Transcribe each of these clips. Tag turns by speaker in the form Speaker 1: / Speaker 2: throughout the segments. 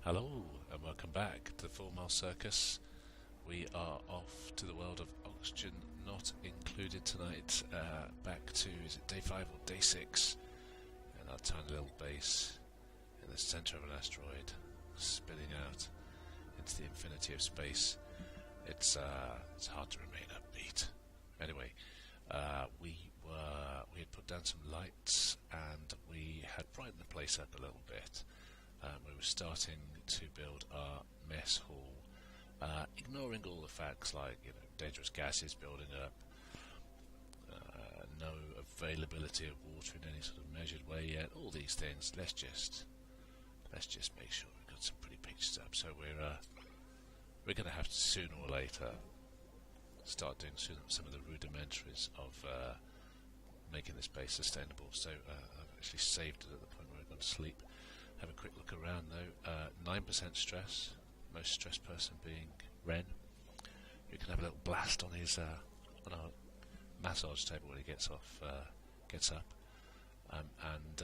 Speaker 1: Hello and welcome back to the 4 Mile Circus. We are off to the world of oxygen not included tonight. Back to, is it day 5 or day 6? In our tiny little base in the centre of an asteroid, spinning out into the infinity of space. It's hard to remain upbeat. Anyway, we had put down some lights and we had brightened the place up a little bit. We were starting to build our mess hall, ignoring all the facts like dangerous gases building up, no availability of water in any sort of measured way yet. All these things. Let's just make sure we've got some pretty pictures up. So we're going to have to sooner or later start doing some of the rudimentaries of making this base sustainable. So I've actually saved it at the point where we're going to sleep. Have a quick look around though. 9% stress, most stressed person being Ren. You can have a little blast on his on our massage table when he gets up, and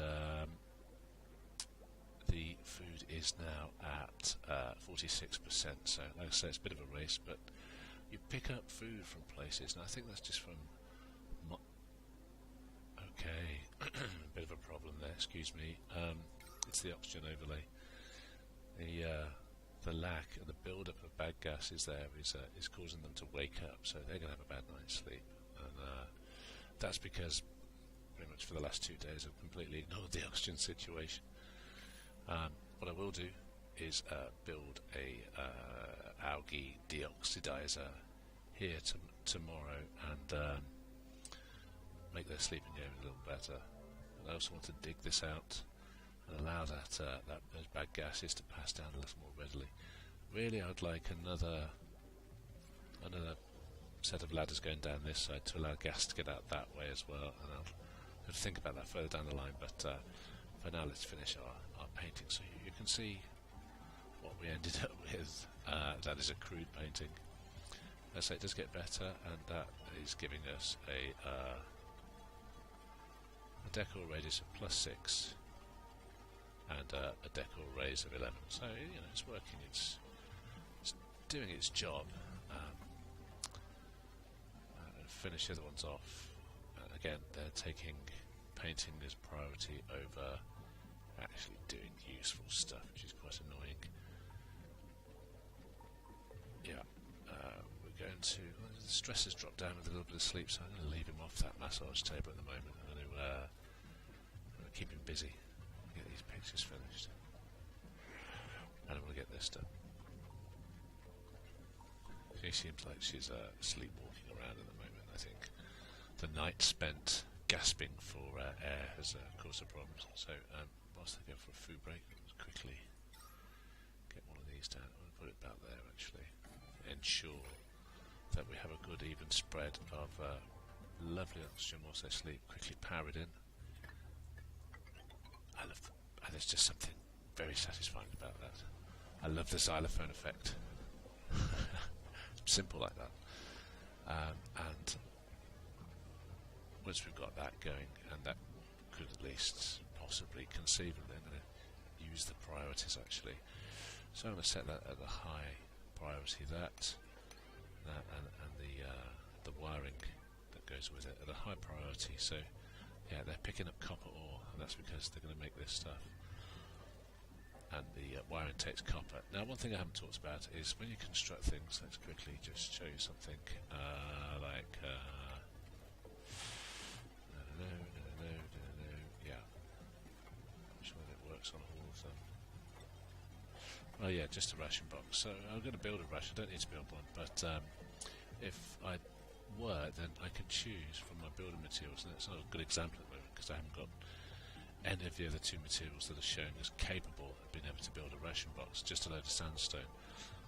Speaker 1: the food is now at 46%. So, like I say, it's a bit of a race, but you pick up food from places, and I think that's just from. Okay, bit of a problem there. Excuse me. It's the oxygen overlay. The lack and the build-up of bad gases there is causing them to wake up, so they're going to have a bad night's sleep. And that's because pretty much for the last 2 days I've completely ignored the oxygen situation. What I will do is build a algae deoxidizer here tomorrow and make their sleeping game a little better. And I also want to dig this out and allow those bad gases to pass down a little more readily. Really, I'd like another set of ladders going down this side to allow gas to get out that way as well. And I'll have to think about that further down the line. But for now, let's finish our painting so you can see what we ended up with. That is a crude painting. As I say, it does get better, and that is giving us a decor radius of +6. And a decor raise of 11. So it's working. It's doing its job. Finish the other ones off. Again, they're taking painting as priority over actually doing useful stuff, which is quite annoying. Yeah, we're going to. Well, the stress has dropped down with a little bit of sleep, so I'm going to leave him off that massage table at the moment. I'm going to keep him busy. Get these pictures finished, and I'm going to get this done. She seems like she's sleepwalking around at the moment. I think the night spent gasping for air has caused a problem. So whilst I go for a food break, let's quickly get one of these down. I'm going to put it back there actually. Ensure that we have a good even spread of lovely oxygen whilst they sleep. Quickly power it in. There's just something very satisfying about that. I love the xylophone effect. Simple like that. And once we've got that going, and that could at least possibly conceivably, I'm going to use the priorities actually. So I'm going to set that at the high priority, that and the wiring that goes with it at a high priority. So yeah, they're picking up copper ore, and that's because they're going to make this stuff. And the wiring takes copper. Now, one thing I haven't talked about is when you construct things, let's quickly just show you something like yeah, I'm sure that it works on all of them. Oh yeah, just a ration box. So I'm going to build a ration. I don't need to build one, but if I were, then I can choose from my building materials, and it's not a good example at the moment because I haven't got any of the other 2 materials that are shown as capable of being able to build a ration box, just a load of sandstone.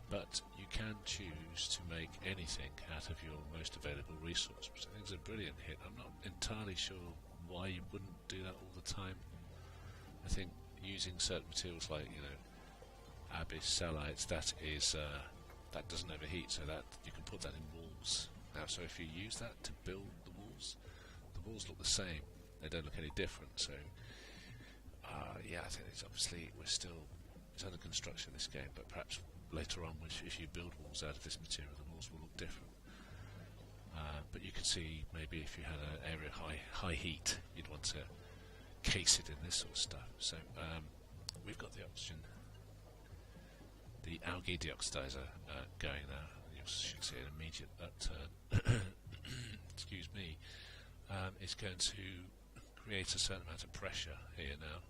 Speaker 1: But you can choose to make anything out of your most available resource, which I think is a brilliant hit. I'm not entirely sure why you wouldn't do that all the time. I think using certain materials like abyss cellites, that doesn't overheat, so that you can put that in walls. Now, so if you use that to build the walls look the same. They don't look any different. So yeah, I think it's obviously we're still under construction in this game, but perhaps later on, if you build walls out of this material, the walls will look different. But you can see maybe if you had an area high heat, you'd want to case it in this sort of stuff. So we've got the oxygen, the algae deoxidizer going now. You should see an immediate upturn. Excuse me. It's going to create a certain amount of pressure here now,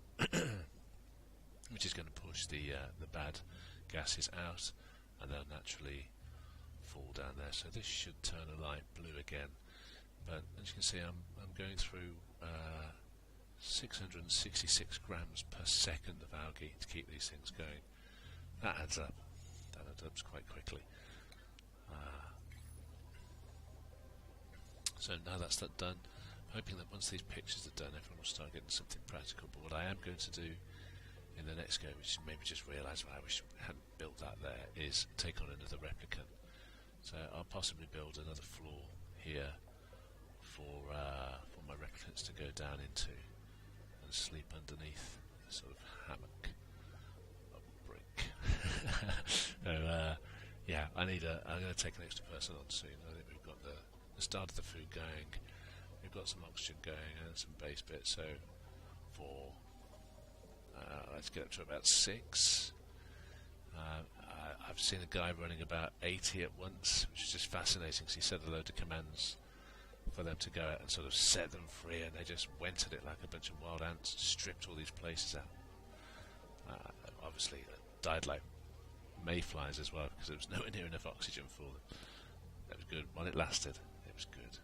Speaker 1: which is going to push the bad gases out, and they'll naturally fall down there. So this should turn a light blue again. But as you can see, I'm going through 666 grams per second of algae to keep these things going. That adds up. That adds up quite quickly. So now that's that done, I'm hoping that once these pictures are done, everyone will start getting something practical. But what I am going to do in the next go, which maybe just realise why I wish I hadn't built that there, is take on another replicant. So I'll possibly build another floor here for my replicants to go down into and sleep underneath a sort of hammock of brick. So yeah, I'm going to take an extra person on soon. I think we've got the start of the food going, we've got some oxygen going and some base bits. So for let's get up to about 6. I've seen a guy running about 80 at once, which is just fascinating because he said a load of commands for them to go out and sort of set them free, and they just went at it like a bunch of wild ants, stripped all these places out. Obviously died like mayflies as well because there was nowhere near enough oxygen for them. That was good while it lasted. It was good.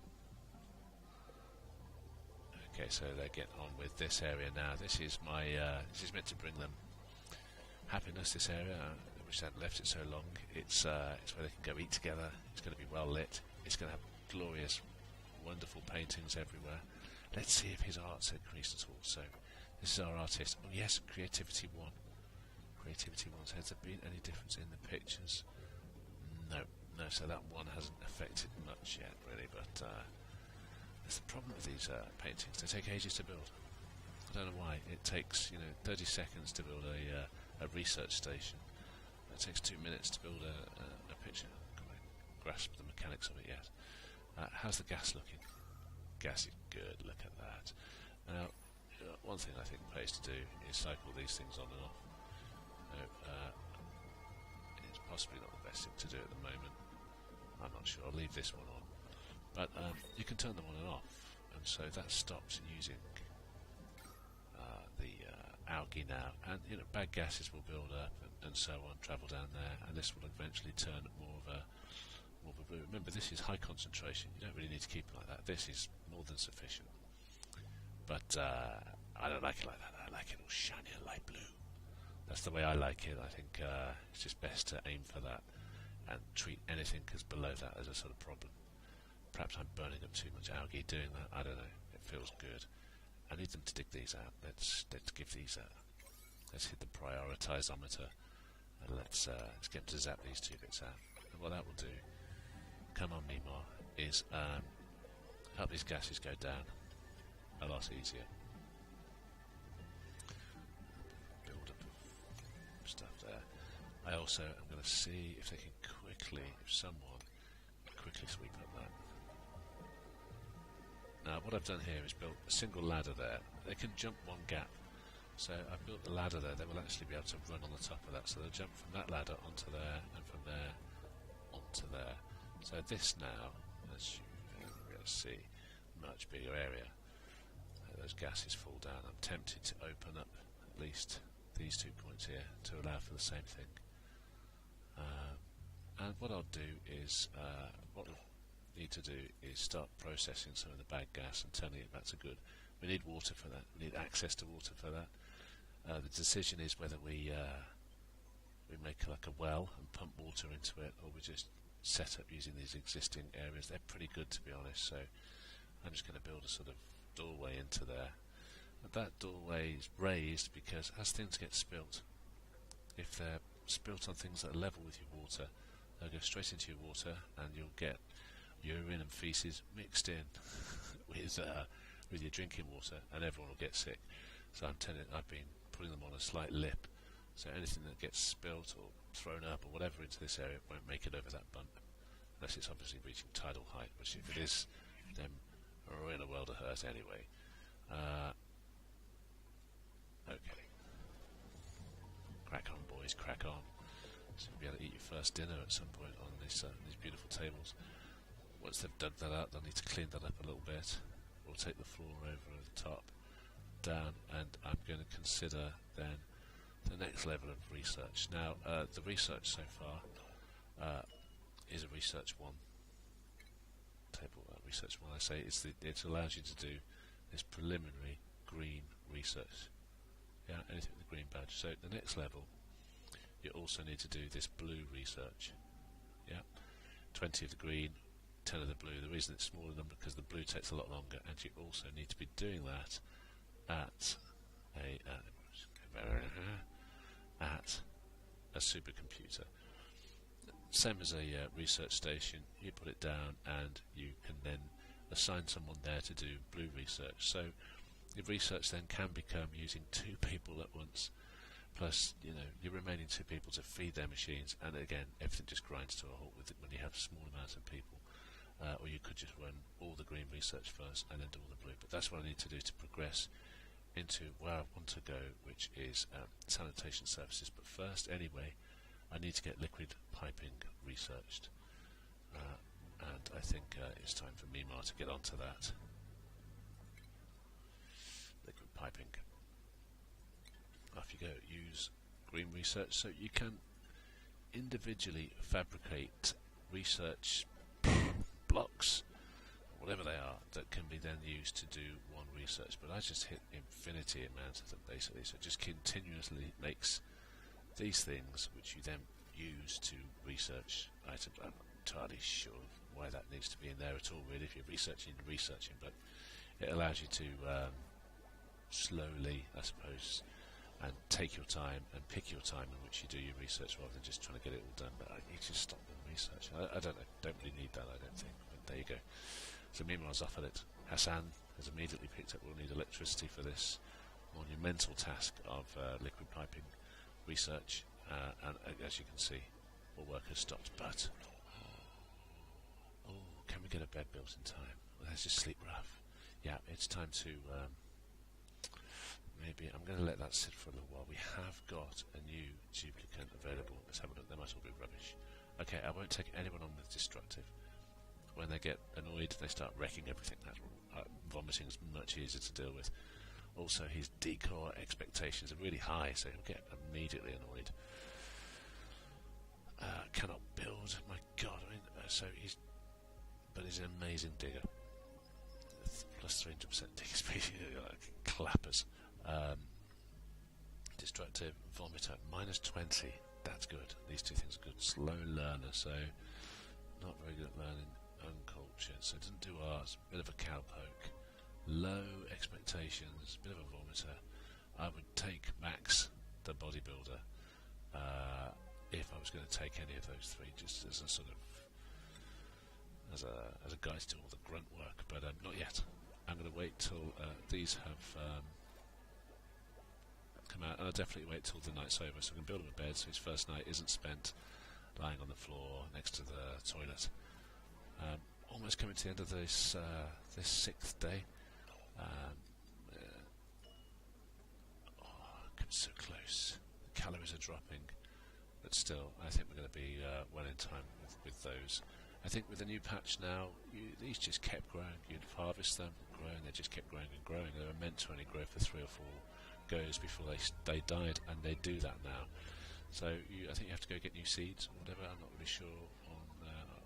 Speaker 1: Okay, so they're getting on with this area now. This is my this is meant to bring them happiness. This area, which hadn't left it so long. It's where they can go eat together. It's going to be well lit. It's going to have glorious, wonderful paintings everywhere. Let's see if his art's increased at all. So this is our artist. Oh yes, creativity 1. Creativity 1. So has there been any difference in the pictures? No. So that one hasn't affected much yet, really. But that's the problem with these paintings. They take ages to build. I don't know why. It takes 30 seconds to build a research station. It takes 2 minutes to build a picture. I can't grasp the mechanics of it yet. How's the gas looking? Gas is good. Look at that. Now, one thing I think pays to do is cycle these things on and off. It's possibly not the best thing to do at the moment. I'm not sure. I'll leave this one on. But you can turn them on and off, and so that stops using the algae now. And bad gases will build up and so on, travel down there, and this will eventually turn more of a blue. Remember, this is high concentration. You don't really need to keep it like that. This is more than sufficient. But I don't like it like that. I like it all shiny and light blue. That's the way I like it. I think it's just best to aim for that and treat anything because below that as a sort of problem. Perhaps I'm burning up too much algae doing that. I don't know. It feels good. I need them to dig these out. Let's give these let's hit the prioritizometer and let's get them to zap these 2 bits out. And what that will do, come on Mimar, is help these gases go down a lot easier. Build up of stuff there. I also am going to see if they can if someone quickly sweep up that. Now what I've done here is built a single ladder there. They can jump one gap. So I've built the ladder there. They will actually be able to run on the top of that. So they'll jump from that ladder onto there, and from there onto there. So this now, as you can really see, much bigger area. Those gases fall down. I'm tempted to open up at least these 2 points here to allow for the same thing. And what I'll do is, what we'll need to do is start processing some of the bad gas and turning it back to good. We need water for that. We need access to water for that. The decision is whether we make like a well and pump water into it, or we just set up using these existing areas. They're pretty good, to be honest. So I'm just going to build a sort of doorway into there. And that doorway is raised because as things get spilt, if they're spilt on things that are level with your water, they'll go straight into your water, and you'll get urine and feces mixed in with your drinking water, and everyone will get sick. So I've been putting them on a slight lip So anything that gets spilt or thrown up or whatever into this area won't make it over that bump, unless it's obviously reaching tidal height, which if it is, then we're in a world of hurt anyway. Okay. Crack on, boys, crack on. So you'll be able to eat your first dinner at some point on these beautiful tables. Once they've dug that out, they'll need to clean that up a little bit. We'll take the floor over the top, down, and I'm going to consider then the next level of research. Now, the research so far is a research 1 table. Research 1, I say, it allows you to do this preliminary green research. Yeah, anything with a green badge. So the next level, you also need to do this blue research. Yeah, 20 of the green, 10 of the blue. The reason it's smaller number because the blue takes a lot longer, and you also need to be doing that at a supercomputer. Same as a research station. You put it down, and you can then assign someone there to do blue research. So your research then can become using 2 people at once, plus your remaining 2 people to feed their machines, and again everything just grinds to a halt with it when you have a small amount of people. Or you could just run all the green research first and then do all the blue. But that's what I need to do to progress into where I want to go, which is sanitation services. But first, anyway, I need to get liquid piping researched. And I think it's time for Mimar to get onto that. Liquid piping. Off you go. Use green research so you can individually fabricate research blocks, whatever they are, that can be then used to do one research. But I just hit infinity amount of them basically, so it just continuously makes these things which you then use to research items. I'm not entirely sure why that needs to be in there at all really if you're researching, but it allows you to slowly, I suppose, and take your time and pick your time in which you do your research rather than just trying to get it all done. But I need to stop the research. I don't know, don't really need that, I don't think, but there you go. So Mimar's off at it. Hassan has immediately picked up we'll need electricity for this monumental task of liquid piping research, and as you can see, all work has stopped. But can we get a bed built in time? Well, let's just sleep rough. Yeah, it's time to maybe I'm going to let that sit for a little while. We have got a new duplicant available. Let's have a look. They might all be rubbish. Okay, I won't take anyone on with destructive. When they get annoyed, they start wrecking everything. Vomiting is much easier to deal with. Also, his decor expectations are really high, so he'll get immediately annoyed. Cannot build. My God, I mean, but he's an amazing digger. Plus 300% dig speed, like clappers. Destructive, vomiter, minus 20. That's good. These 2 things are good. Slow learner, so not very good at learning. Uncultured, so it doesn't do arts. Bit of a cowpoke. Low expectations. Bit of a vomiter. I would take Max, the bodybuilder, if I was going to take any of those 3, just as a sort of as a guide to all the grunt work. But not yet. I'm going to wait till these have come out, and I'll definitely wait till the night's over so I can build him a bed so his first night isn't spent lying on the floor next to the toilet. Almost coming to the end of this 6th day. So close. The calories are dropping, but still, I think we're going to be well in time with those. I think with the new patch now, these just kept growing. You'd harvest them, grow, and they just kept growing and growing. They were meant to only grow for 3 or 4 goes before they died, and they do that now. So I think you have to go get new seeds or whatever. I'm not really sure on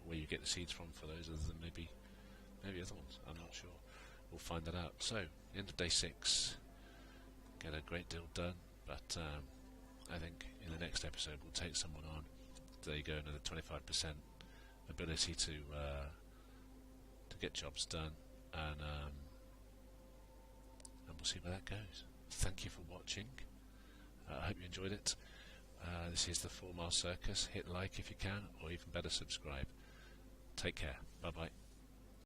Speaker 1: where you get the seeds from for those, other than maybe other ones. I'm not sure. We'll find that out. So, end of day 6. Get a great deal done, but I think in the next episode we'll take someone on. There you go, another 25% ability to get jobs done, and we'll see where that goes. Thank you for watching. I hope you enjoyed it. This is the 4 Mile Circus. Hit like if you can, or even better, subscribe. Take care. Bye bye.